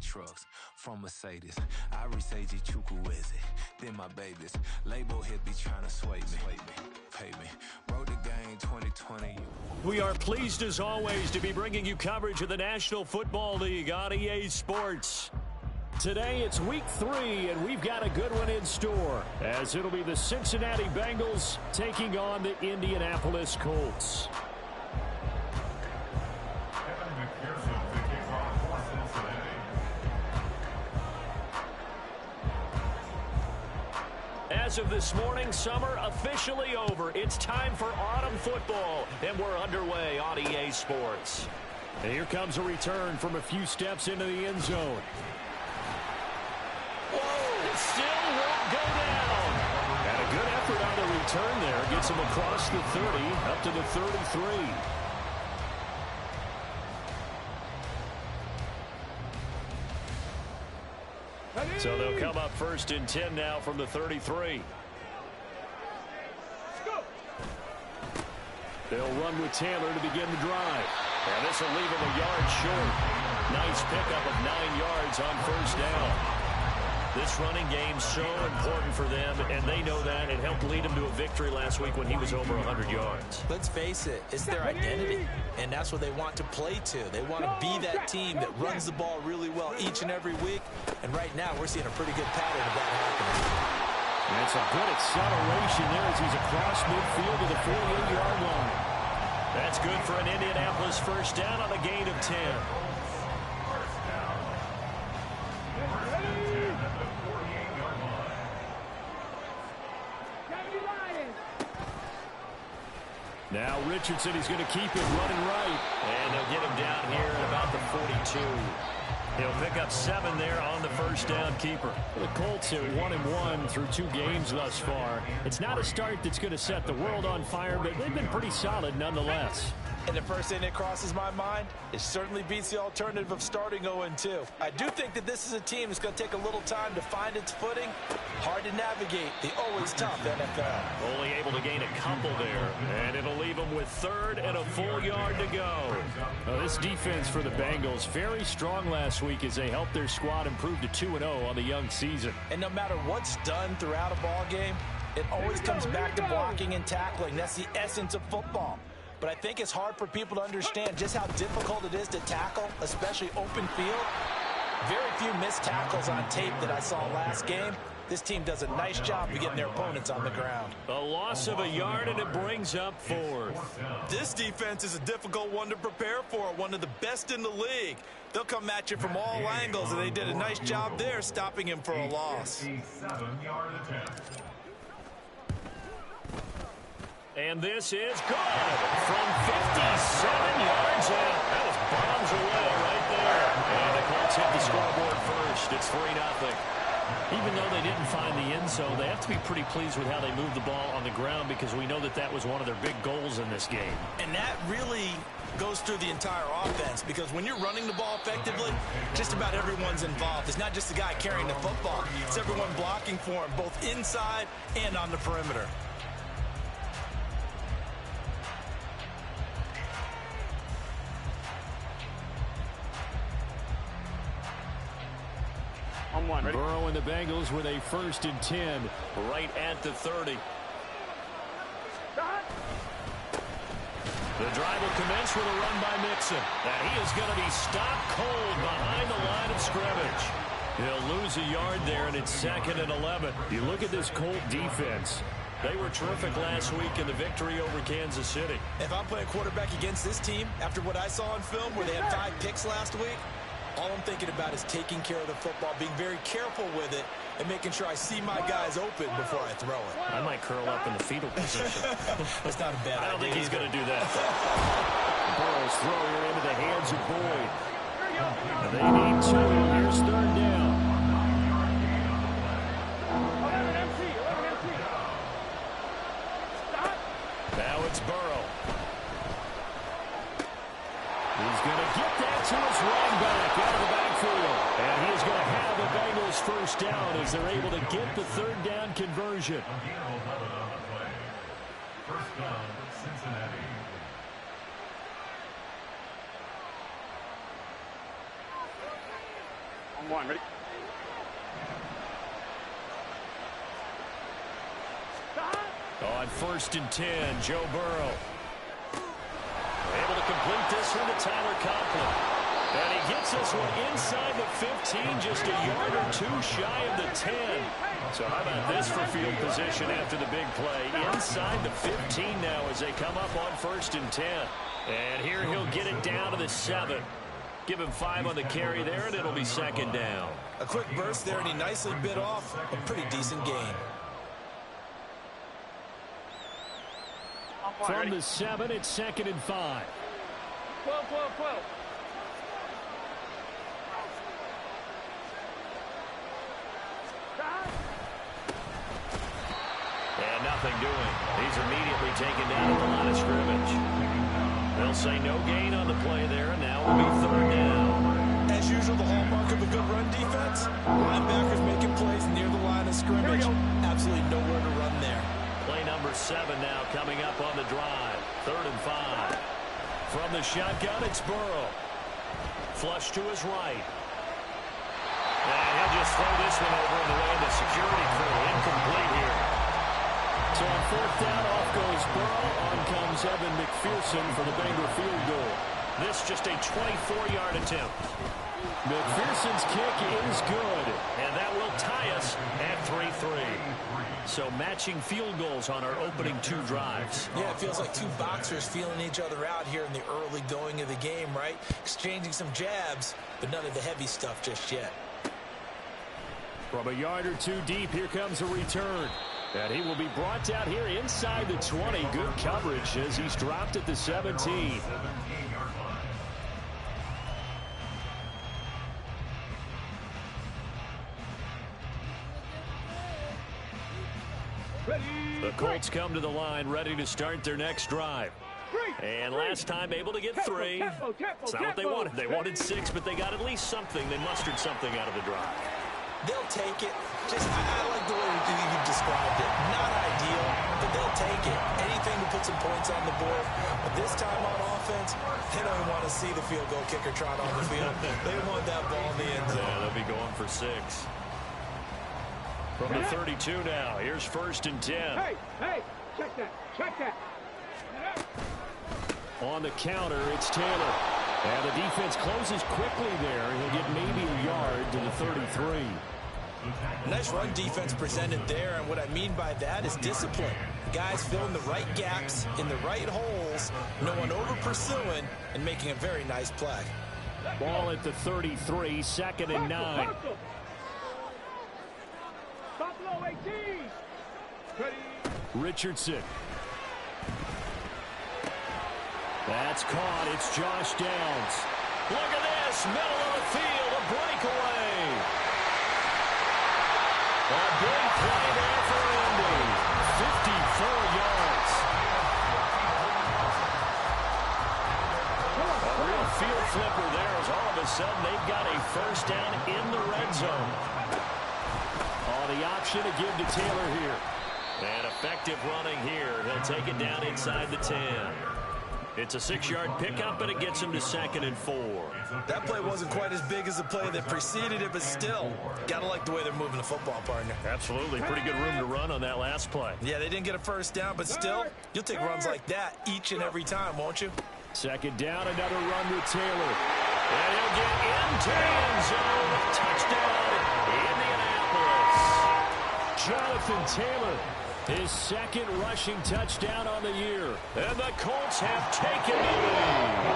trucks from Mercedes. I resage Chukwueze, then my babies. Label hit be trying to sway me, pay me. Wrote the game 2020. We are pleased as always to be bringing you coverage of the National Football League on EA Sports. Today it's week 3, and we've got a good one in store, as it'll be the Cincinnati Bengals taking on the Indianapolis Colts. As of this morning, summer officially over. It's time for autumn football, and we're underway on EA Sports. And here comes a return from a few steps into the end zone. Whoa, it still won't go down. And a good effort on the return there. Gets him across the 30, up to the 33. So they'll come up first and 10 now from the 33. They'll run with Taylor to begin the drive. And this will leave him a yard short. Nice pickup of 9 yards on first down. This running game's so important for them, and they know that. It helped lead him to a victory last week when he was over 100 yards. Let's face it, it's their identity, and that's what they want to play to. They want to be that team that runs the ball really well each and every week, and right now we're seeing a pretty good pattern of that happening. And it's a good acceleration there as he's across midfield to the 48-yard line. That's good for an Indianapolis first down on a gain of 10. Now Richardson, he's going to keep it running right. And they'll get him down here at about the 42. He'll pick up 7 there on the first down keeper. The Colts are 1-1 through 2 games thus far. It's not a start that's going to set the world on fire, but they've been pretty solid nonetheless. And the first thing that crosses my mind, it certainly beats the alternative of starting 0-2. I do think that this is a team that's going to take a little time to find its footing. Hard to navigate the always tough NFL. Only able to gain a couple there, and it'll leave them with 3rd and a full yard to go. Now, this defense for the Bengals, very strong last week as they helped their squad improve to 2-0 on the young season. And no matter what's done throughout a ball game, it always comes back to blocking and tackling. That's the essence of football. But I think it's hard for people to understand just how difficult it is to tackle, especially open field. Very few missed tackles on tape that I saw last game. This team does a nice job of getting their opponents on the ground. A loss of a yard, and it brings up 4th. This defense is a difficult one to prepare for, one of the best in the league. They'll come at you from all angles, and they did a nice job there stopping him for a loss. 57-yard attempt. And this is good from 57 yards out. That was bombs away right there. And the Colts hit the scoreboard first. It's 3-0. Even though they didn't find the end zone, they have to be pretty pleased with how they moved the ball on the ground, because we know that that was one of their big goals in this game. And that really goes through the entire offense, because when you're running the ball effectively, just about everyone's involved. It's not just the guy carrying the football. It's everyone blocking for him, both inside and on the perimeter. Burrow and the Bengals with a 1st and 10 right at the 30. The drive will commence with a run by Mixon. And he is going to be stopped cold behind the line of scrimmage. He'll lose a yard there, and it's 2nd and 11. You look at this Colt defense. They were terrific last week in the victory over Kansas City. If I'm playing quarterback against this team, after what I saw on film where they had 5 picks last week, all I'm thinking about is taking care of the football, being very careful with it, and making sure I see my guys open before I throw it. I might curl up in the fetal position. That's not a bad idea. I don't think he's going to do that. Burrow's throw here into the hands of Boyd. They need 2. Here's 3rd down. Now it's Burrow. He's going to get that to his running back out of the backfield. And he is going to have the Bengals first down as they're able to get the 3rd down conversion. First down, Cincinnati. One, ready? On 1st and 10, Joe Burrow. Able to complete this one to Tyler Conklin. And he gets this one inside the 15, just a yard or two shy of the 10. So how about this for field position after the big play? Inside the 15 now as they come up on 1st and 10. And here he'll get it down to the 7. Give him 5 on the carry there, and it'll be 2nd down. A quick burst there, and he nicely bit off a pretty decent gain. From the 7, it's 2nd and 5. 12. And nothing doing. He's immediately taken down at the line of scrimmage. They'll say no gain on the play there, and now it'll be 3rd down. As usual, the hallmark of a good run defense, linebackers making plays near the line of scrimmage. Absolutely nowhere to run there. Play number 7 now coming up on the drive. 3rd and 5. From the shotgun, it's Burrow. Flush to his right. And he'll just throw this one over in the way of the security crew. Incomplete here. So on 4th down, off goes Burrow. On comes Evan McPherson for the Bengal field goal. This just a 24-yard attempt. McPherson's kick is good, and that will tie us at 3-3. So matching field goals on our opening 2 drives. Yeah, it feels like 2 boxers feeling each other out here in the early going of the game, right? Exchanging some jabs, but none of the heavy stuff just yet. From a yard or 2 deep, here comes a return. And he will be brought out here inside the 20. Good coverage as he's dropped at the 17. The Colts come to the line ready to start their next drive. And last time able to get 3. It's not what they wanted. They wanted 6, but they got at least something. They mustered something out of the drive. They'll take it. I like the way you described it. Not ideal, but they'll take it. Anything to put some points on the board. But this time on offense, they don't even want to see the field goal kicker trot on the field. They want that ball in the end zone. Yeah, they'll be going for 6. From the 32 now, here's 1st and 10. Hey, check that. On the counter, it's Taylor. And the defense closes quickly there. He'll get maybe a yard to the 33. Nice run defense presented there, and what I mean by that is discipline. Guys filling the right gaps in the right holes, no one over-pursuing, and making a very nice play. Ball at the 33, 2nd and 9. Richardson. That's caught. It's Josh Downs. Look at this. Middle of the field. A breakaway. A big play there for Indy. 54 yards. A real field flipper there as all of a sudden they've got a 1st down in the red zone. The option to give to Taylor here. And effective running here. He'll take it down inside the 10. It's a 6-yard pickup, but it gets him to 2nd and 4. That play wasn't quite as big as the play that preceded it, but still, gotta like the way they're moving the football, partner. Absolutely. Pretty good room to run on that last play. Yeah, they didn't get a 1st down, but still, you'll take runs like that each and every time, won't you? 2nd down, another run with Taylor. And he'll get into the end zone. Touchdown, Indianapolis. Jonathan Taylor, his 2nd rushing touchdown on the year. And the Colts have taken the lead.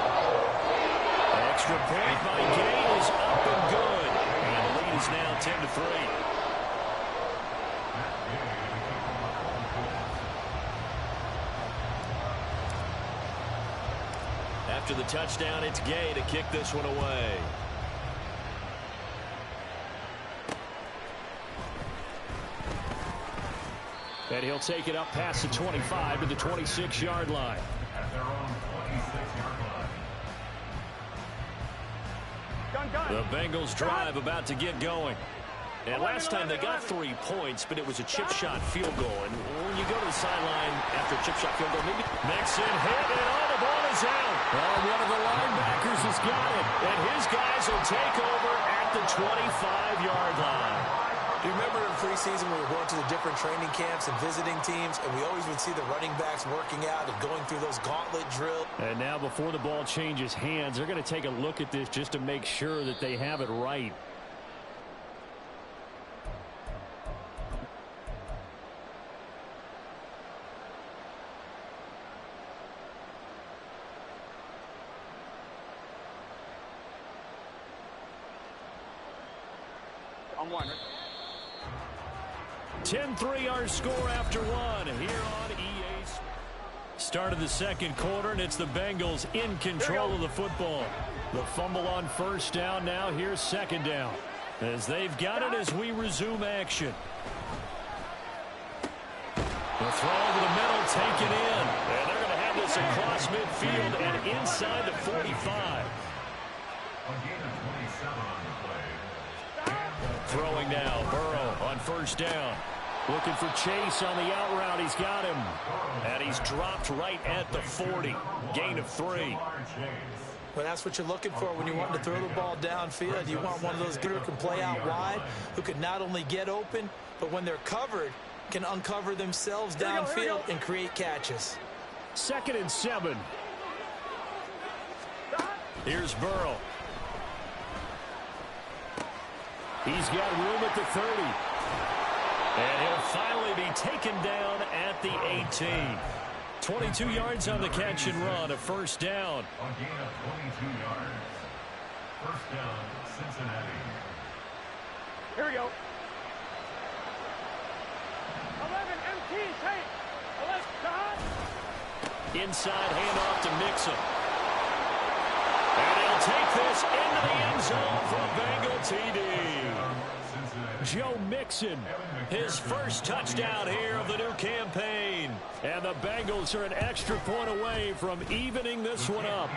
Extra point by Gay is up and good. And the lead is now 10-3. After the touchdown, it's Gay to kick this one away. And he'll take it up past the 25 to the 26-yard line. At their own 26-yard line. The Bengals drive about to get going. And last time they got 3 points, but it was a chip shot field goal. And when you go to the sideline after a chip shot field goal, maybe Mixon hit and all the ball is out. Well, one of the linebackers has got it. And his guys will take over, and at the 25-yard line. Do you remember in preseason we were going to the different training camps and visiting teams, and we always would see the running backs working out and going through those gauntlet drills? And now before the ball changes hands, they're going to take a look at this just to make sure that they have it right. On one. 10-3 our score after one here on EA. Start of the second quarter, and it's the Bengals in control of the football. The fumble on first down. Now here's second down as they've got it as we resume action. The throw over the middle, taken in. And they're going to have this across midfield and inside the 45. Throwing now, Burrow on first down. Looking for Chase on the out route. He's got him. And he's dropped right at the 40. Gain of 3. Well, that's what you're looking for when you want to throw the ball downfield. You want one of those guys who can play out wide, who can not only get open, but when they're covered, can uncover themselves downfield and create catches. 2nd and 7. Here's Burrow. He's got room at the 30. And he'll finally be taken down at the 18. 22 yards on the catch and run, a first down. A gain of 22 yards. First down, Cincinnati. Here we go. 11 MT tape. 11 shot. Inside handoff to Mixon. And he'll take this into the end zone for a Bengal TD. Joe Mixon, his first touchdown here of the new campaign. And the Bengals are an extra point away from evening this one up.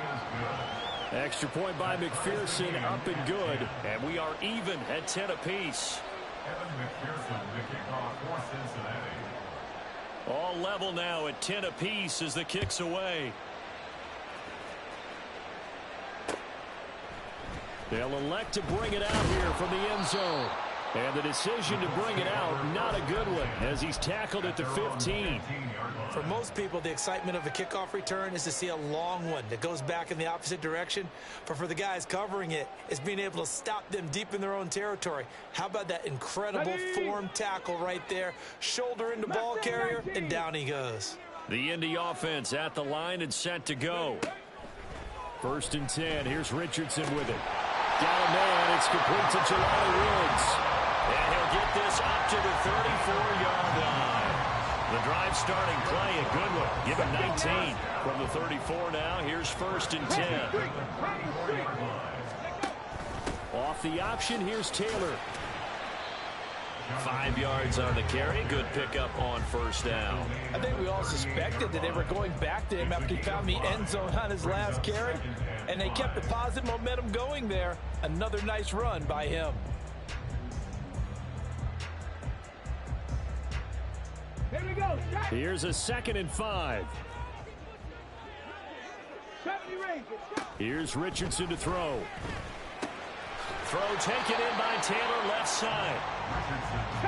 Extra point by McPherson, up and good. And we are even at 10 apiece. Evan McPherson, the kickoff for Cincinnati. All level now at 10 apiece as the kick's away. They'll elect to bring it out here from the end zone. And the decision to bring it out, not a good one, as he's tackled at the 15. For most people, the excitement of a kickoff return is to see a long one that goes back in the opposite direction. But for the guys covering it, it's being able to stop them deep in their own territory. How about that incredible form tackle right there? Shoulder into ball carrier, and down he goes. The Indy offense at the line and set to go. 1st and 10. Here's Richardson with it. Got a man. It's complete to Jelani Woods. And he'll get this up to the 34-yard line. The drive starting play, a good one. Give him 19 from the 34 now. Here's 1st and 10. Off the option, here's Taylor. 5 yards on the carry. Good pickup on first down. I think we all suspected that they were going back to him after he found the end zone on his last carry. And they kept the positive momentum going there. Another nice run by him. Here we go. Here's a 2nd and 5. Here's Richardson to throw. Throw taken in by Taylor, left side.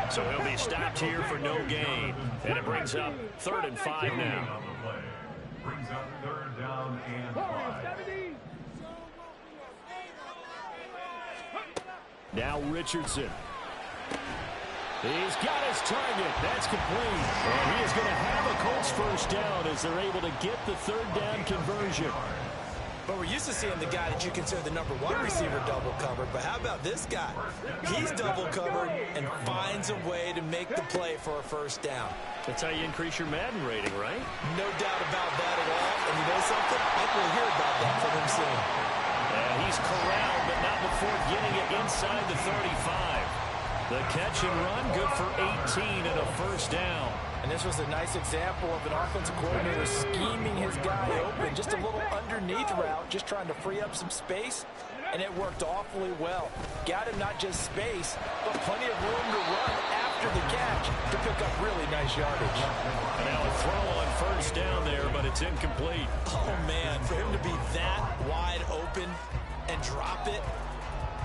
So he'll be stopped here for no gain. And it brings up 3rd and 5 now. Brings up 3rd down and 5. Now Richardson. He's got his target. That's complete. And he is going to have a Colts first down as they're able to get the 3rd down conversion. But we're used to seeing the guy that you consider the number 1 receiver double covered. But how about this guy? He's double covered and finds a way to make the play for a first down. That's how you increase your Madden rating, right? No doubt about that at all. And you know something? I think we'll hear about that from him soon. And he's corralled, but not before getting it inside the 35. The catch and run, good for 18 and a first down. And this was a nice example of an offensive coordinator scheming his guy open. Just a little underneath route, just trying to free up some space, and it worked awfully well. Got him not just space, but plenty of room to run after the catch to pick up really nice yardage. And now a throw on first down there, but it's incomplete. Oh, man, for him to be that wide open and drop it,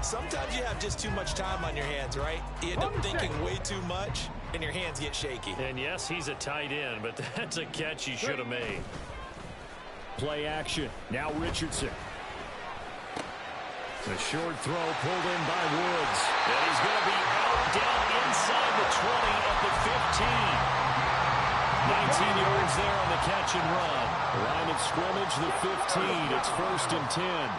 Sometimes you have just too much time on your hands, right? You end up thinking way too much, and your hands get shaky. And yes, he's a tight end, but that's a catch he should have made. Play action. Now Richardson. The short throw pulled in by Woods. And he's going to be out down inside the 20 at the 15. 19 yards there on the catch and run. Line of scrimmage, the 15. It's 1st and 10.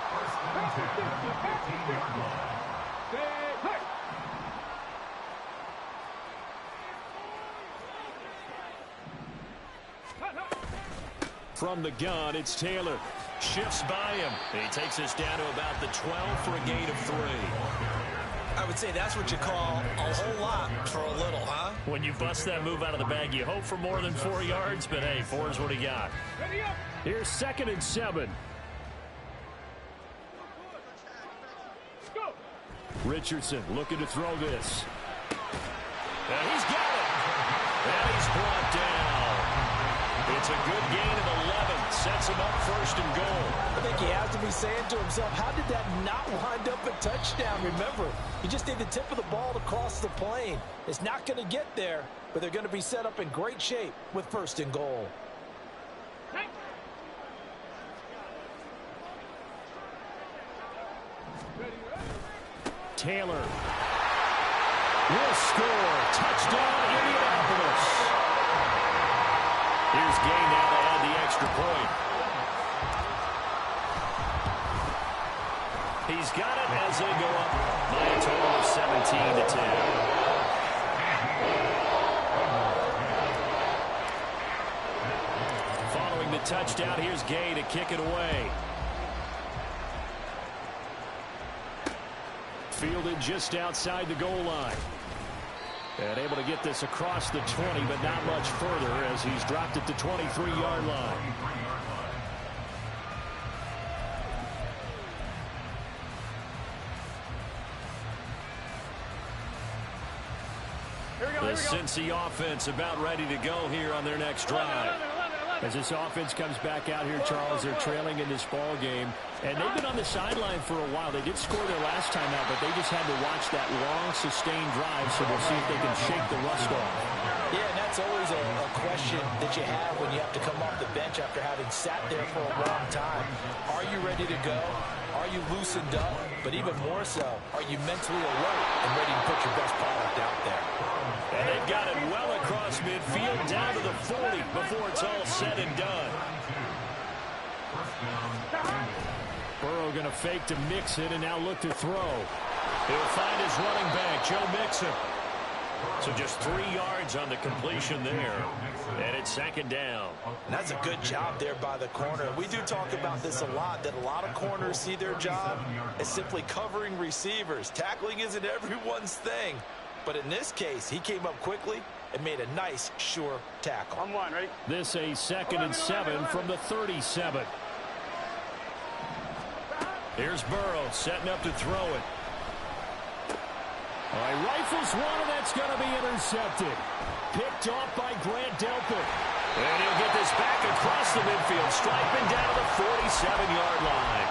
From the gun, it's Taylor. Shifts by him. He takes us down to about the 12 for a gain of 3. I would say that's what you call a whole lot for a little, huh? When you bust that move out of the bag, you hope for more than 4 yards, but hey, 4 is what he got. Here's 2nd and 7. Richardson looking to throw this. And he's got it. And he's brought down. It's a good gain of 11. Sets him up 1st and goal. I think he has to be saying to himself, how did that not wind up a touchdown? Remember, you just need the tip of the ball to cross the plane. It's not going to get there, but they're going to be set up in great shape with 1st and goal. Taylor will score. Touchdown, Indianapolis. Here's Gay now to add the extra point. He's got it as they go up by a total of 17 to 10. Following the touchdown, here's Gay to kick it away. Fielded just outside the goal line. And able to get this across the 20, but not much further as he's dropped at the 23-yard line. The Cincy offense about ready to go here on their next drive. As this offense comes back out here, Charles, they're trailing in this ball game. And they've been on the sideline for a while. They did score their last time out, but they just had to watch that long, sustained drive, so we'll see if they can shake the rust off. Yeah, and that's always a question that you have when you have to come off the bench after having sat there for a long time. Are you ready to go? Are you loosened up? But even more so, are you mentally alert and ready to put your best product out there? And they've got it well across midfield down to the 40 before it's all said and done. Burrow going to fake to Mixon and now look to throw. He'll find his running back, Joe Mixon. So just 3 yards on the completion there. And it's 2nd down. And that's a good job there by the corner. We do talk about this a lot, that a lot of corners see their job as simply covering receivers. Tackling isn't everyone's thing. But in this case, he came up quickly and made a nice, sure tackle. On one, right? This a 2nd and 7 from the 37. Here's Burrow setting up to throw it. All right, rifles one, and that's going to be intercepted. Picked off by Grant Delpit. And he'll get this back across the midfield, striping down to the 47-yard line.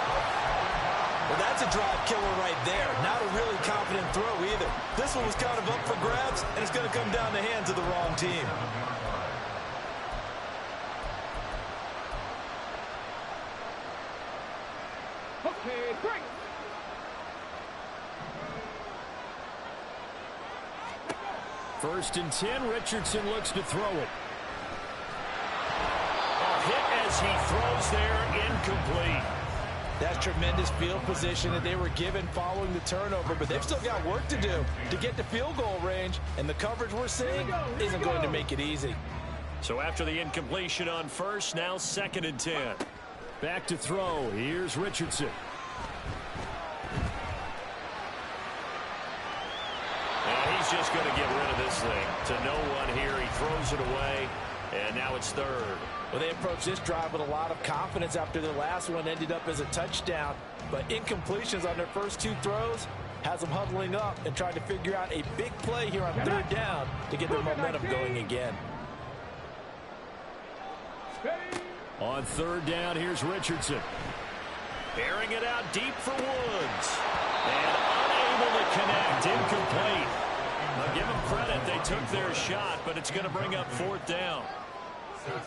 Well, that's a drive killer right there. Not a really confident throw either. This one was kind of up for grabs, and it's going to come down the hands of the wrong team. Okay, break. First and 10, Richardson looks to throw it. A hit as he throws there, incomplete. That's tremendous field position that they were given following the turnover, but they've still got work to do to get to field goal range, and the coverage we're seeing isn't going to make it easy. So after the incompletion on first, now 2nd and 10. Back to throw. Here's Richardson. And he's just going to get rid of this thing. To no one here, he throws it away, and now it's 3rd. Well, they approached this drive with a lot of confidence after the last one ended up as a touchdown. But incompletions on their first 2 throws has them huddling up and trying to figure out a big play here on 3rd down to get their momentum going again. On 3rd down, here's Richardson. Airing it out deep for Woods. And unable to connect. Incomplete. Now give them credit. They took their shot, but it's going to bring up 4th down.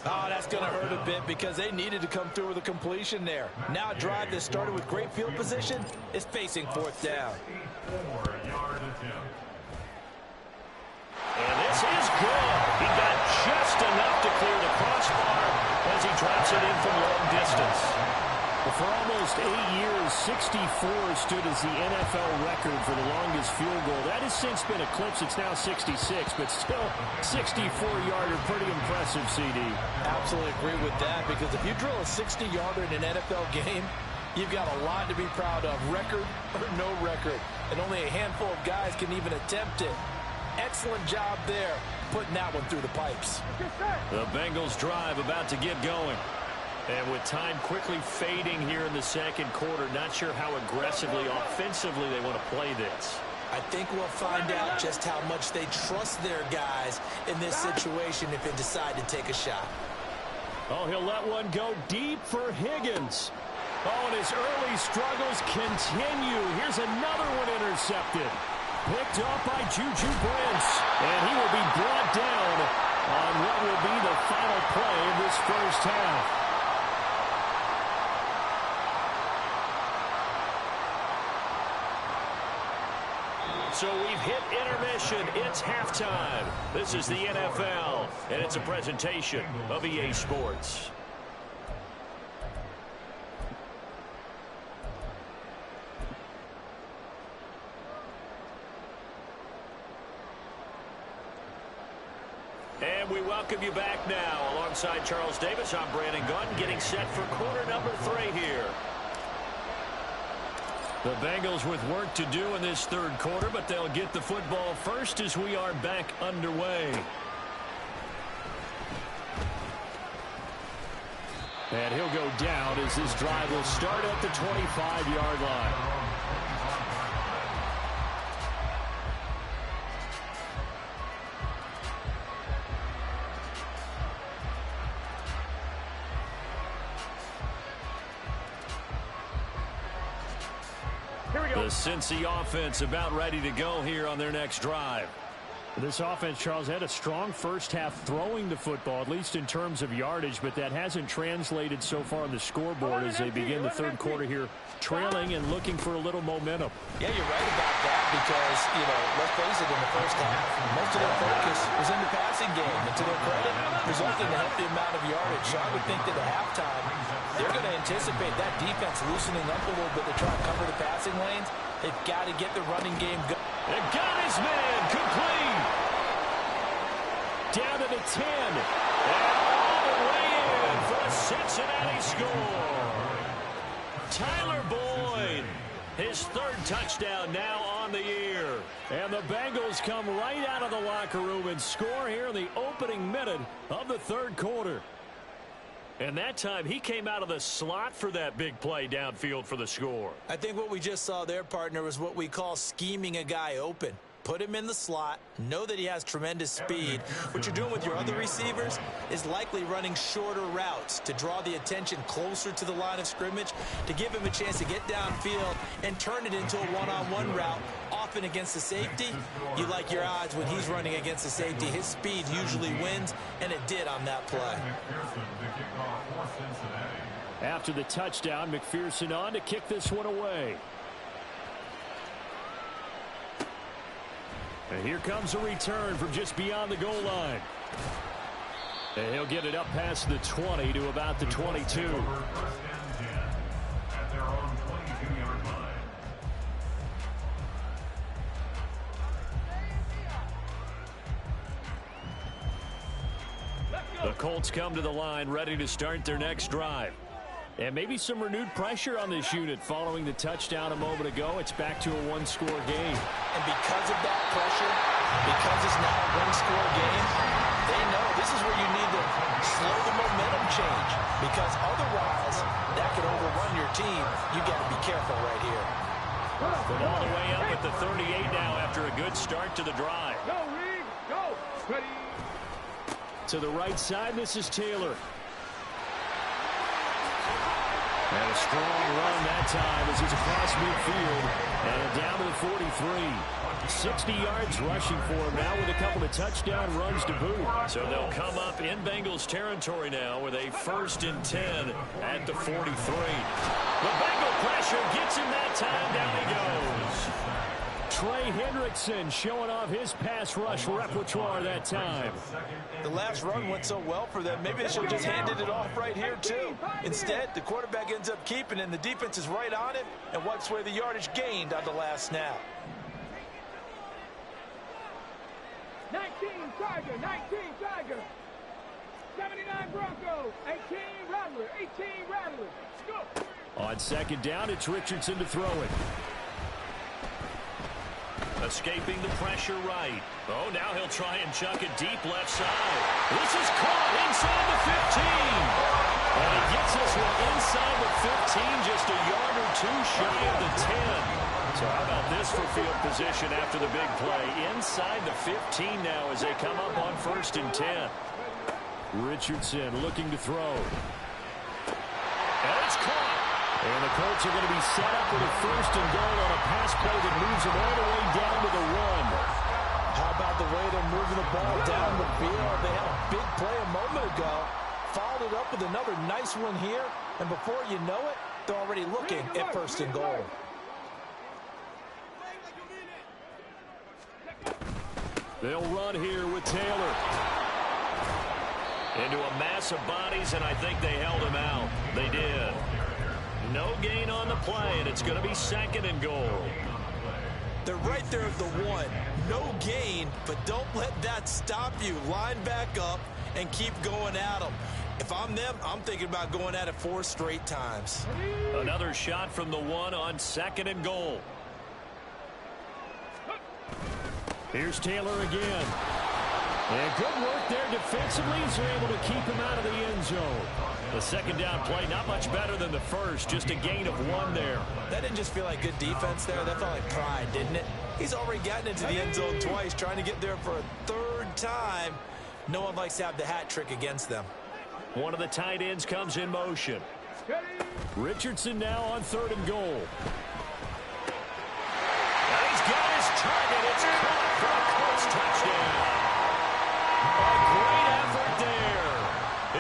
Oh, that's going to hurt a bit because they needed to come through with a completion there. Now a drive that started with great field position is facing 4th down. And this is good. He got just enough to clear the crossbar as he drops it in from long distance. Well, for almost 8 years, 64 stood as the NFL record for the longest field goal. That has since been eclipsed. It's now 66, but still 64-yarder. Pretty impressive, CD. Absolutely agree with that, because if you drill a 60-yarder in an NFL game, you've got a lot to be proud of, record or no record. And only a handful of guys can even attempt it. Excellent job there, putting that one through the pipes. The Bengals drive about to get going. And with time quickly fading here in the second quarter, not sure how aggressively, offensively they want to play this. I think we'll find out just how much they trust their guys in this situation if they decide to take a shot. Oh, he'll let one go deep for Higgins. Oh, and his early struggles continue. Here's another one intercepted. Picked up by Juju Brents. And he will be brought down on what will be the final play of this first half. So we've hit intermission. It's halftime. This is the NFL, and it's a presentation of EA Sports. And we welcome you back now. Alongside Charles Davis, I'm Brandon Gunn, getting set for quarter number 3 here. The Bengals with work to do in this third quarter, but they'll get the football first as we are back underway. And he'll go down as this drive will start at the 25-yard line. The Cincy offense about ready to go here on their next drive. This offense, Charles, had a strong first half throwing the football, at least in terms of yardage, but that hasn't translated so far on the scoreboard as they begin the third quarter here, trailing and looking for a little momentum. Yeah, you're right about that because, let's face it, in the first half, most of their focus was in the passing game. And to their credit, resulted in a healthy amount of yardage. So I would think that at halftime, they're going to anticipate that defense loosening up a little bit to try and cover the passing lanes. They've got to get the running game going. And got his man complete. Down to the 10. And all the way in for a Cincinnati score. Tyler Boyd, his third touchdown now on the year. And the Bengals come right out of the locker room and score here in the opening minute of the third quarter. And that time he came out of the slot for that big play downfield for the score. I think what we just saw there, partner, was what we call scheming a guy open. Put him in the slot, know that he has tremendous speed. What you're doing with your other receivers is likely running shorter routes to draw the attention closer to the line of scrimmage, to give him a chance to get downfield and turn it into a one-on-one route. Often against the safety, you like your odds when he's running against the safety. His speed usually wins, and it did on that play. After the touchdown, McPherson on to kick this one away. And here comes a return from just beyond the goal line. And he'll get it up past the 20 to about the 22. The Colts come to the line ready to start their next drive. And maybe some renewed pressure on this unit following the touchdown a moment ago. It's back to a one-score game. And because of that pressure, because it's now a one-score game, they know this is where you need to slow the momentum change. Because otherwise, that could overrun your team. You got to be careful right here. From all the way up at the 38 now after a good start to the drive. Go, Reed, go. Ready. To the right side, this is Taylor. And a strong run that time as he's across midfield and down to the 43. 60 yards rushing for him now with a couple of touchdown runs to boot. So they'll come up in Bengals territory now with a 1st and 10 at the 43. The Bengal pressure gets him that time. Down he goes. Trey Hendrickson showing off his pass rush repertoire that time. The last run went so well for them. Maybe they should have just handed it off right here, too. Instead, the quarterback ends up keeping it, and the defense is right on him and wipes away the yardage gained on the last snap. 19 Tiger, 19 Tiger. 79 Broncos, 18 Rattler, 18 Rattler. Let's go. On 2nd down, it's Richardson to throw it. Escaping the pressure right. Oh, now he'll try and chuck it deep left side. This is caught inside the 15. And he gets this one inside the 15, just a yard or two shy of the 10. So how about this for field position after the big play? Inside the 15 now as they come up on 1st and 10. Richardson looking to throw. And it's caught. And the Colts are going to be set up with a 1st and goal on a pass play that moves them all the way down to the 1. How about the way they're moving the ball down the field? They had a big play a moment ago. Followed it up with another nice one here. And before you know it, they're already looking at 1st and goal. They'll run here with Taylor. Into a mass of bodies, and I think they held him out. They did. No gain on the play, and it's going to be 2nd and goal. They're right there at the 1. No gain, but don't let that stop you. Line back up and keep going at them. If I'm them, I'm thinking about going at it 4 straight times. Another shot from the 1 on 2nd and goal. Here's Taylor again. And good work there defensively as they're able to keep him out of the end zone. The 2nd down play, not much better than the 1st, just a gain of 1 there. That didn't just feel like good defense there. That felt like pride, didn't it? He's already gotten into the end zone twice, trying to get there for a 3rd time. No one likes to have the hat trick against them. One of the tight ends comes in motion. Richardson now on 3rd and goal. And he's got his target. It's caught for a Colts touchdown. A great effort there.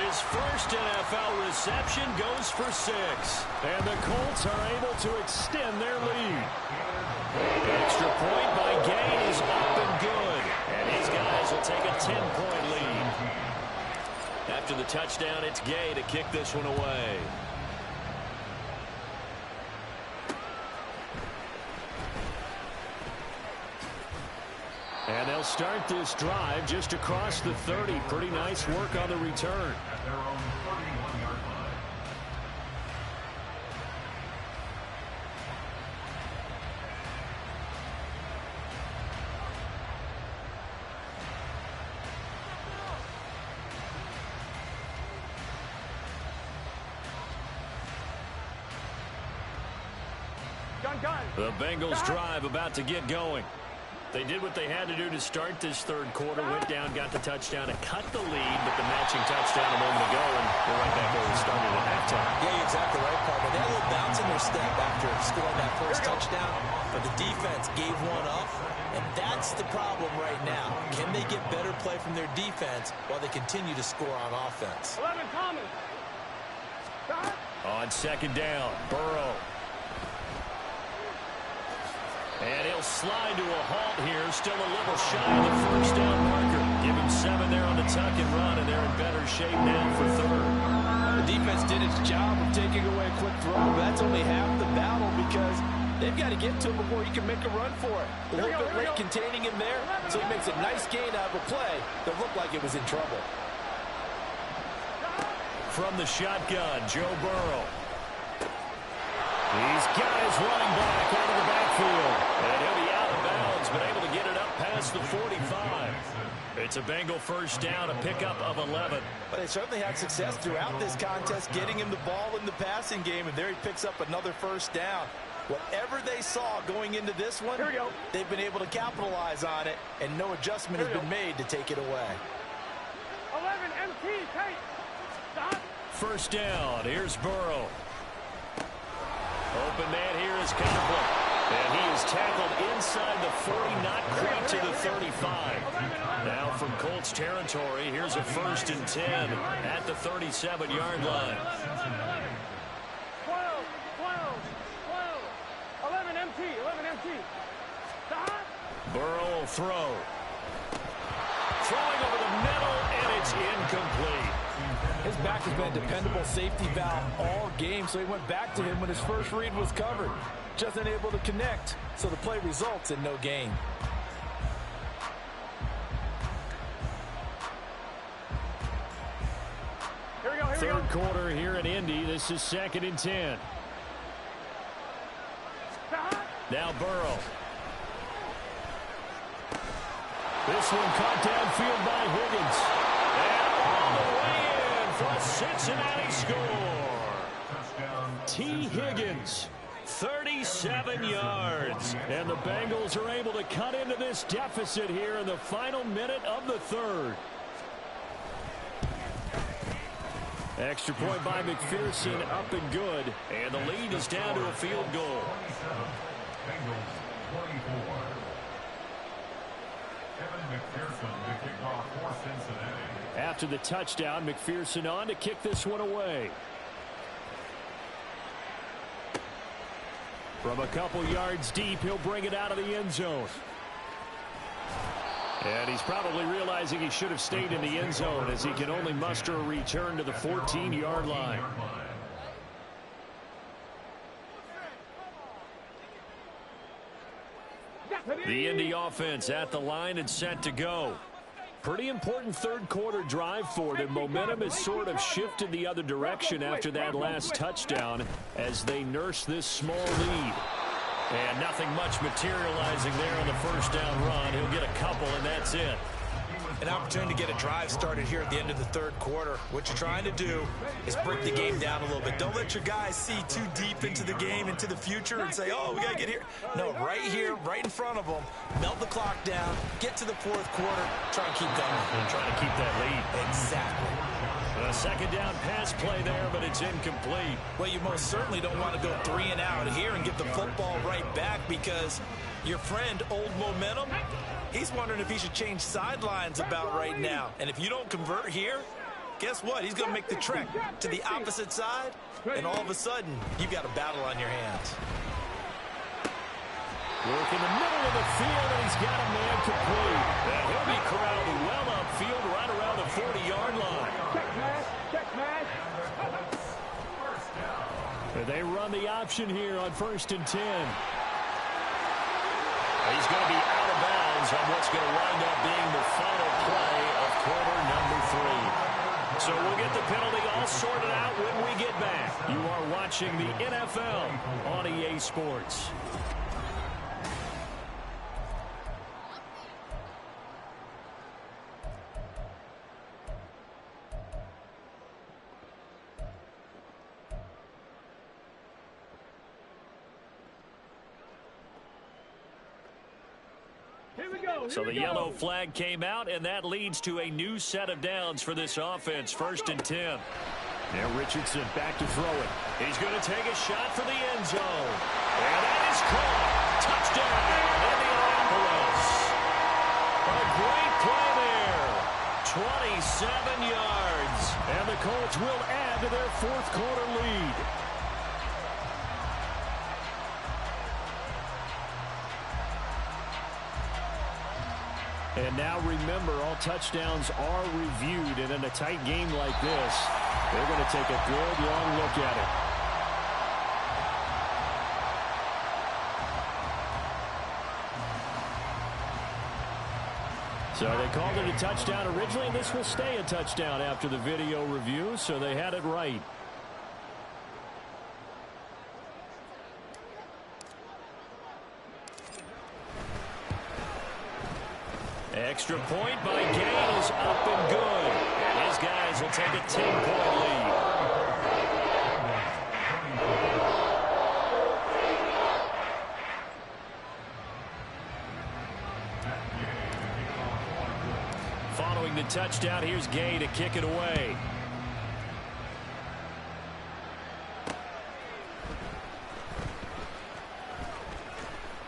His 1st NFL reception goes for 6. And the Colts are able to extend their lead. Extra point by Gay is up and good. And these guys will take a 10-point lead. After the touchdown, it's Gay to kick this one away. And they'll start this drive just across the 30. Pretty nice work on the return. At their own 31-yard line. The Bengals drive about to get going. They did what they had to do to start this 3rd quarter. Went down, got the touchdown to cut the lead, but the matching touchdown a moment ago, and we're right back where we started at halftime. Yeah, you're exactly right, Parker. They had a little bounce in their step after scoring that 1st touchdown, but the defense gave one up, and that's the problem right now. Can they get better play from their defense while they continue to score on offense? 11 Thomas. On 2nd down, Burrow. And he'll slide to a halt here. Still a little shy of the 1st down marker. Give him 7 there on the tuck and run, and they're in better shape now for 3rd. The defense did its job of taking away a quick throw, but that's only half the battle because they've got to get to him before he can make a run for it. A little bit late containing him there, so he makes a nice gain out of a play that looked like it was in trouble. From the shotgun, Joe Burrow. He's got his running back out of the backfield. And he'll be out of bounds, but able to get it up past the 45. It's a Bengal 1st down, a pickup of 11. But they certainly had success throughout this contest, getting him the ball in the passing game, and there he picks up another 1st down. Whatever they saw going into this one, they've been able to capitalize on it, and no adjustment has been made to take it away. 11 MT, take. Stop. 1st down, here's Burrow. open man here is Conklin. And he is tackled inside the 40, not quite to the 35. Now from Colts territory, here's a 1st and 10 at the 37-yard line. 12, 11 MT. Stop. Burrow will throw. Throwing over the middle, and it's incomplete. His back has been a dependable safety valve all game, so he went back to him when his first read was covered. Just unable to connect, so the play results in no gain. Third quarter here in Indy. This is 2nd and 10. Now Burrow. This one caught downfield by Higgins. And all the way in for a Cincinnati score. T. Higgins, 37 yards. And the Bengals are able to cut into this deficit here in the final minute of the third. Extra point by McPherson, up and good. And the lead is down to a field goal. Bengals 24. Kevin McPherson to kick off for Cincinnati. After the touchdown, McPherson on to kick this one away. From a couple yards deep, he'll bring it out of the end zone. And he's probably realizing he should have stayed in the end zone as he can only muster a return to the 14-yard line. The Indy offense at the line and set to go. Pretty important third quarter drive for them. Momentum has sort of shifted the other direction after that last touchdown as they nurse this small lead. And nothing much materializing there on the first down run. He'll get a couple, and that's it. An opportunity to get a drive started here at the end of the third quarter. What you're trying to do is break the game down a little bit. Don't let your guys see too deep into the game, into the future, and say, oh, we got to get here. No, right here, right in front of them. Melt the clock down, get to the fourth quarter, try and keep going. And try to keep that lead. Exactly. A second down pass play there, but it's incomplete. Well, you most certainly don't want to go 3 and out here and get the football right back because your friend, Old Momentum, he's wondering if he should change sidelines about right now. And if you don't convert here, guess what? He's going to make the trek to the opposite side, and all of a sudden, you've got a battle on your hands. Work in the middle of the field, and he's got a man complete. And he'll be corralled well upfield right around the 40-yard line. Check match. And they run the option here on 1st and 10. He's going to be out of bounds on what's going to wind up being the final play of quarter number 3. So we'll get the penalty all sorted out when we get back. You are watching the NFL on EA Sports. So the yellow flag came out, and that leads to a new set of downs for this offense. 1st and 10. Now Richardson back to throw it. He's going to take a shot for the end zone. And that is caught. Touchdown, Indianapolis. A great play there. 27 yards. And the Colts will add to their fourth quarter lead. And now remember, all touchdowns are reviewed, and in a tight game like this, they're going to take a good long look at it. So they called it a touchdown originally, and this will stay a touchdown after the video review, so they had it right. Extra point by Gane is up and good. And his guys will take a 10-point lead. Following the touchdown, here's Gay to kick it away.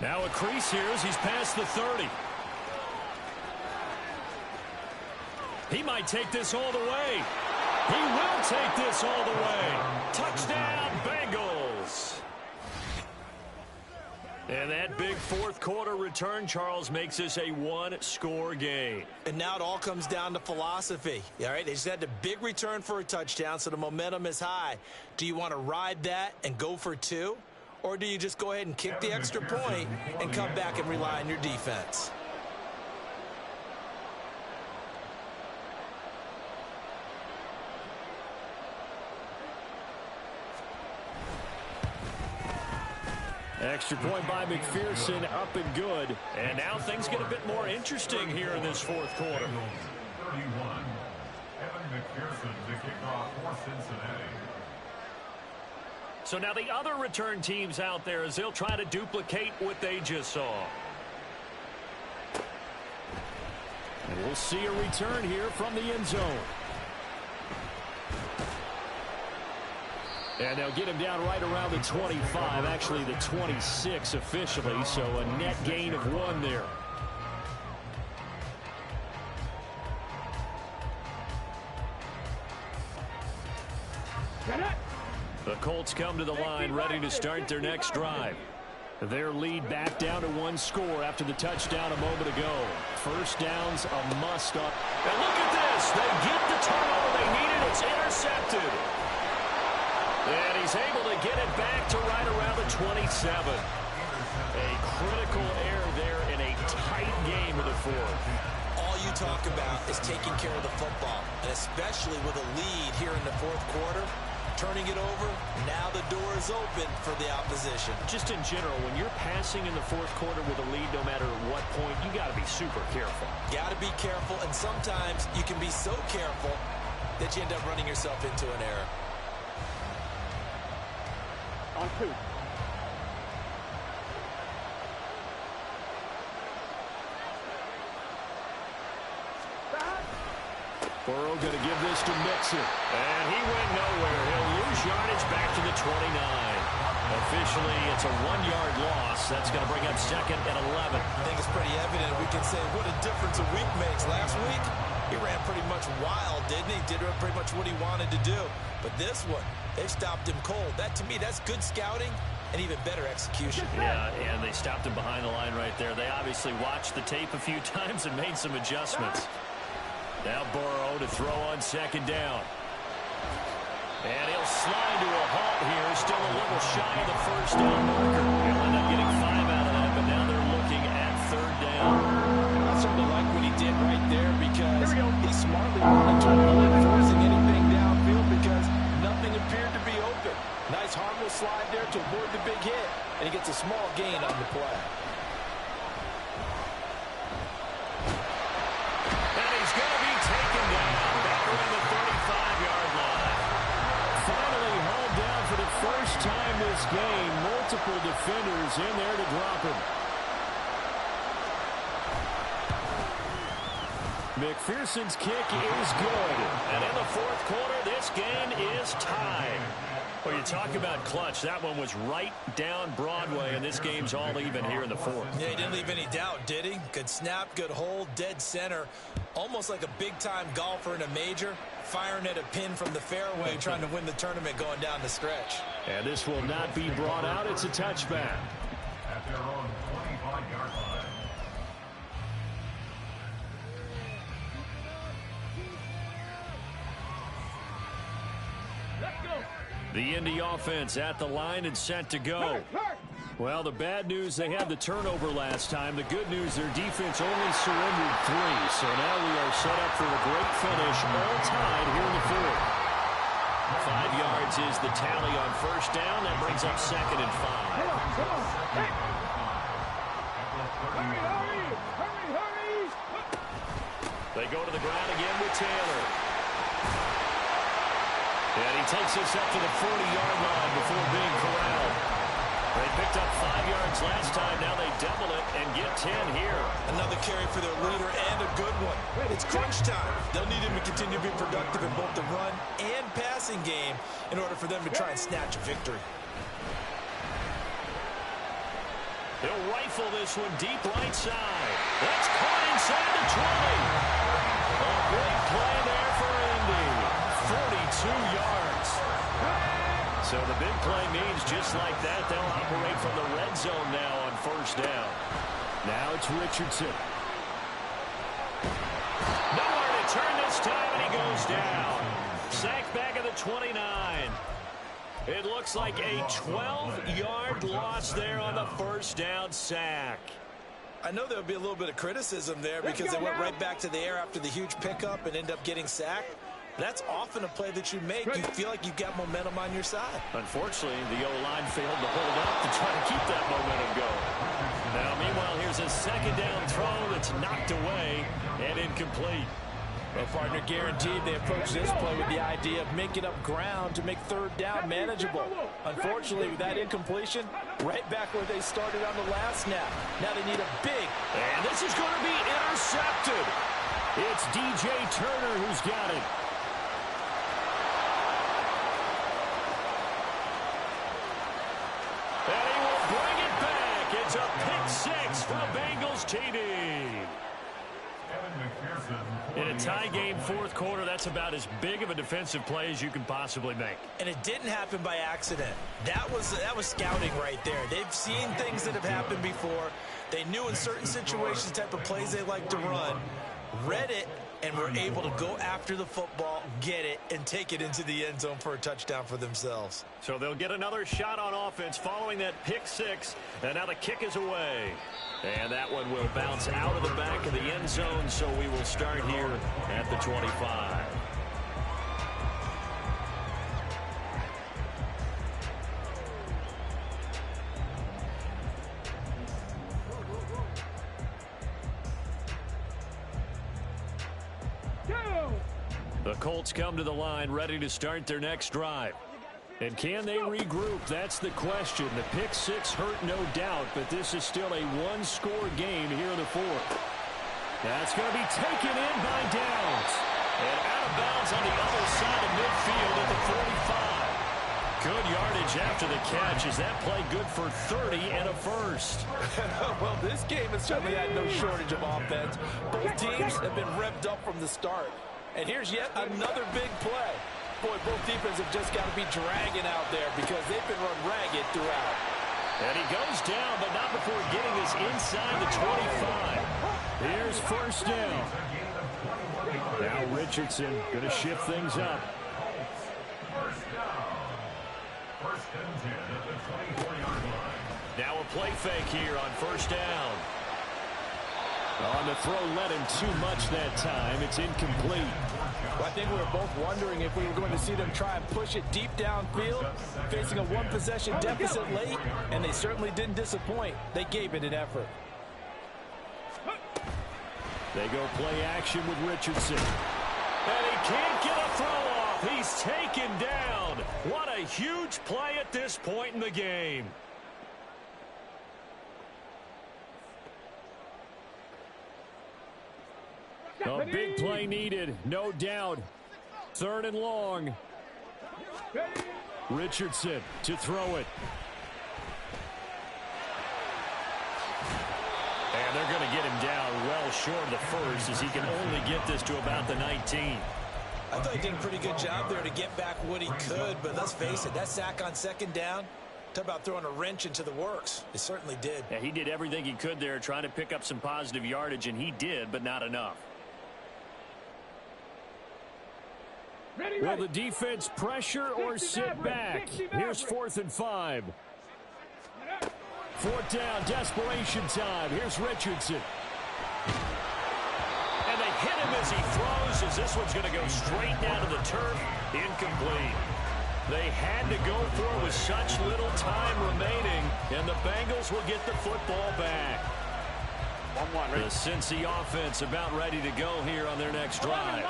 Now a crease here as he's past the 30. He might take this all the way. He will take this all the way. Touchdown, Bengals. And that big fourth quarter return, Charles, makes this a one-score game. And now it all comes down to philosophy. All right, they just had a big return for a touchdown, so the momentum is high. Do you want to ride that and go for two? Or do you just go ahead and kick the extra point and come back and rely on your defense? Extra point by McPherson, up and good. And now things get a bit more interesting here in this fourth quarter. 31. Evan McPherson to kick off for Cincinnati. So now the other return teams out there as they'll try to duplicate what they just saw. And we'll see a return here from the end zone. And they'll get him down right around the 25, actually the 26 officially, so a net gain of 1 there. The Colts come to the line ready to start their next drive. Their lead back down to 1 score after the touchdown a moment ago. First down's a must up. And look at this. They get the turnover they needed. It's intercepted. And he's able to get it back to right around the 27. A critical error there in a tight game of the fourth. All you talk about is taking care of the football, and especially with a lead here in the fourth quarter. Turning it over, now the door is open for the opposition. Just in general, when you're passing in the fourth quarter with a lead, no matter what point, you got to be super careful. Got to be careful, and sometimes you can be so careful that you end up running yourself into an error. On 2. Burrow going to give this to Mixon. And he went nowhere. He'll lose yardage back to the 29. Officially, it's a 1-yard loss. That's going to bring up second and 11. I think it's pretty evident. We can say what a difference a week makes. Last week, he ran pretty much wild, didn't he? Did pretty much what he wanted to do. But this one, they stopped him cold. That, to me, that's good scouting and even better execution. Yeah, and they stopped him behind the line right there. They obviously watched the tape a few times and made some adjustments. Now Burrow to throw on second down. And he'll slide to a halt here. Still a little shy of the first down marker. He'll end up getting 5 out of that, but now they're looking at third down. I certainly like what he did right there because he smartly wanted to avoid forcing anything downfield because nothing appeared to be open. Nice harmless slide there to avoid the big hit, and he gets a small gain on the play. And he's going to be taken down back around the 35-yard line. Finally hauled down for the first time this game. Multiple defenders in there to drop him. McPherson's kick is good. And in the fourth quarter, this game is tied. Well, you talk about clutch. That one was right down Broadway, and this game's all even here in the fourth. Yeah, he didn't leave any doubt, did he? Good snap, good hold, dead center. Almost like a big-time golfer in a major, firing at a pin from the fairway, trying to win the tournament going down the stretch. And this will not be brought out. It's a touchback. At their own 25-yard line. The Indy offense at the line and set to go. Well, the bad news, they had the turnover last time. The good news, their defense only surrendered 3. So now we are set up for a great finish, all tied here in the fourth. 5 yards is the tally on first down. That brings up second and 5. They go to the ground again with Taylor. And he takes this up to the 40-yard line before being corralled. They picked up 5 yards last time. Now they double it and get 10 here. Another carry for their leader and a good one. It's crunch time. They'll need him to continue to be productive in both the run and passing game in order for them to try and snatch a victory. He'll rifle this one deep right side. That's caught inside the 20. A big play there for Indy. 42 yards. So the big play means just like that, they'll operate from the red zone now on first down. Now it's Richardson. Nowhere to turn this time, and he goes down. Sacked back at the 29. It looks like a 12-yard loss there on the first down sack. I know there'll be a little bit of criticism there because they went right back to the air after the huge pickup and end up getting sacked. That's often a play that you make. You feel like you've got momentum on your side. Unfortunately, the O-line failed to hold up to try to keep that momentum going. Now, meanwhile, here's a second down throw that's knocked away and incomplete. Well, partner, guaranteed they approach this play with the idea of making up ground to make third down manageable. Unfortunately, with that incompletion, right back where they started on the last snap. Now they need a big. And this is going to be intercepted. It's DJ Turner who's got it. And he will bring it back. It's a pick six for the Bengals TD. In a tie game, fourth quarter, that's about as big of a defensive play as you can possibly make. And it didn't happen by accident. That was scouting right there. They've seen things that have happened before. They knew in certain situations the type of plays they like to run, read it, and were able to go after the football, get it, and take it into the end zone for a touchdown for themselves. So they'll get another shot on offense following that pick six, and now the kick is away. And that one will bounce out of the back of the end zone, so we will start here at the 25. The Colts come to the line ready to start their next drive. And can they regroup? That's the question. The pick six hurt, no doubt, but this is still a one-score game here in the fourth. That's going to be taken in by Downs. And out of bounds on the other side of midfield at the 45. Good yardage after the catch. Is that play good for 30 and a first? Well, this game has certainly had no shortage of offense. Both teams have been revved up from the start. And here's yet another big play. Boy, both defenses have just got to be dragging out there because they've been run ragged throughout. And he goes down, but not before getting this inside the 25. Here's first down. Now Richardson going to shift things up. First and 10 at the 24-yard line. Now a play fake here on first down. On the throw, let him too much that time. It's incomplete. Well, I think we were both wondering if we were going to see them try and push it deep downfield, facing a one-possession deficit late, and they certainly didn't disappoint. They gave it an effort. They go play action with Richardson. And he can't get a throw off. He's taken down. What a huge play at this point in the game. A big play needed, no doubt. Third and long. Richardson to throw it. And they're going to get him down well short of the first as he can only get this to about the 19. I thought he did a pretty good job there to get back what he could, but let's face it, that sack on second down, talk about throwing a wrench into the works. It certainly did. Yeah, he did everything he could there trying to pick up some positive yardage, and he did, but not enough. Will the defense pressure or sit back? Here's 4th and 5. Fourth down, desperation time. Here's Richardson. And they hit him as he throws, as this one's going to go straight down to the turf. Incomplete. They had to go for it with such little time remaining, and the Bengals will get the football back. The Cincy offense about ready to go here on their next drive.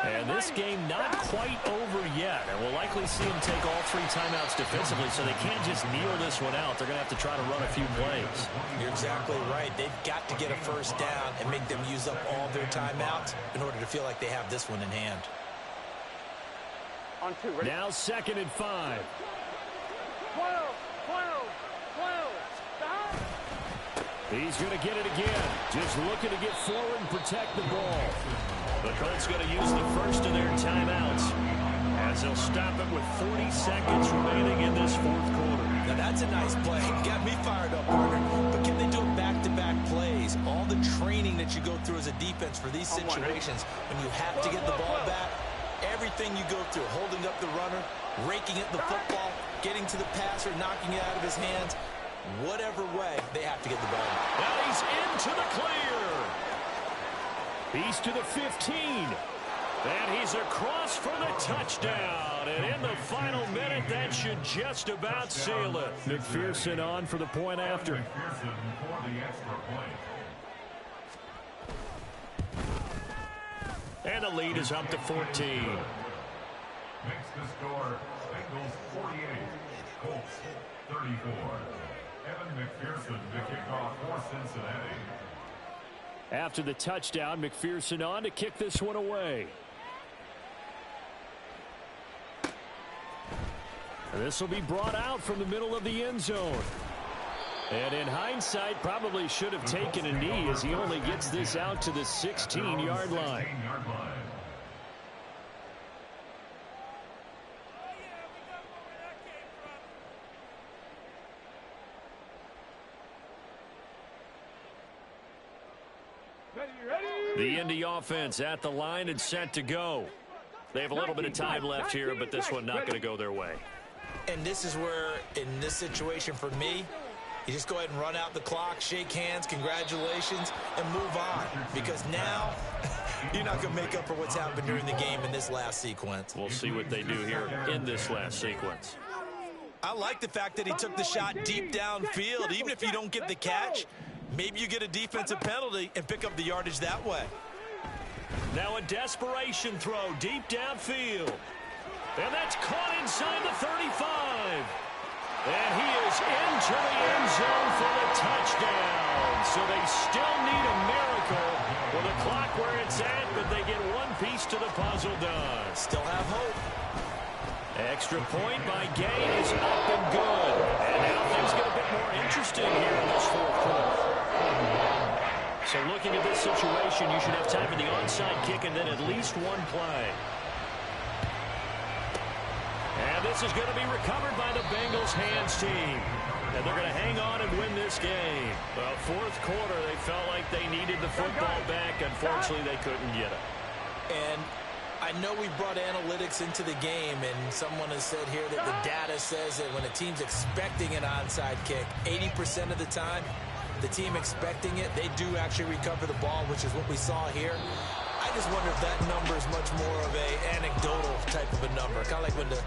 And this game not quite over yet. And we'll likely see them take all 3 timeouts defensively, so they can't just kneel this one out. They're going to have to try to run a few plays. You're exactly right. They've got to get a first down and make them use up all their timeouts in order to feel like they have this one in hand. On 2, ready? Now 2nd and 5. 12, 12, 12. Stop. He's going to get it again. Just looking to get forward and protect the ball. The Colts going to use the first of their timeouts as they'll stop it with 40 seconds remaining in this fourth quarter. Now that's a nice play. Got me fired up, partner. But can they do it back-to-back plays? All the training that you go through as a defense for these situations, when you have to get the ball back, everything you go through, holding up the runner, raking at the football, getting to the passer, knocking it out of his hands, whatever way, they have to get the ball back. Now he's into the clear. He's to the 15. And he's across for the touchdown. And in the final minute, that should just about seal it. McPherson on for the point after. McPherson for the extra point. And the lead is up to 14. Makes the score Bengals 48, Colts 34. Evan McPherson to kick off for Cincinnati. After the touchdown, McPherson on to kick this one away. This will be brought out from the middle of the end zone. And in hindsight, probably should have taken a knee as he only gets this out to the 16-yard line. The Indy offense at the line and set to go. They have a little bit of time left here, but this one not going to go their way. And this is where, in this situation for me, you just go ahead and run out the clock, shake hands, congratulations, and move on. Because now, you're not going to make up for what's happened during the game in this last sequence. We'll see what they do here in this last sequence. I like the fact that he took the shot deep downfield. Even if you don't get the catch, maybe you get a defensive penalty and pick up the yardage that way. Now a desperation throw deep downfield. And that's caught inside the 35. And he is into the end zone for the touchdown. So they still need a miracle with the clock where it's at, but they get one piece to the puzzle done. Still have hope. Extra point by Gay is up and good. And now things get a bit more interesting here in this fourth quarter. So looking at this situation, you should have time for the onside kick and then at least one play. And this is going to be recovered by the Bengals hands team. And they're going to hang on and win this game. Well, fourth quarter, they felt like they needed the football back. Unfortunately, they couldn't get it. And I know we brought analytics into the game, and someone has said here that the data says that when a team's expecting an onside kick, 80% of the time, the team expecting it, they do actually recover the ball, which is what we saw here. I just wonder if that number is much more of a anecdotal type of a number, kind of like when the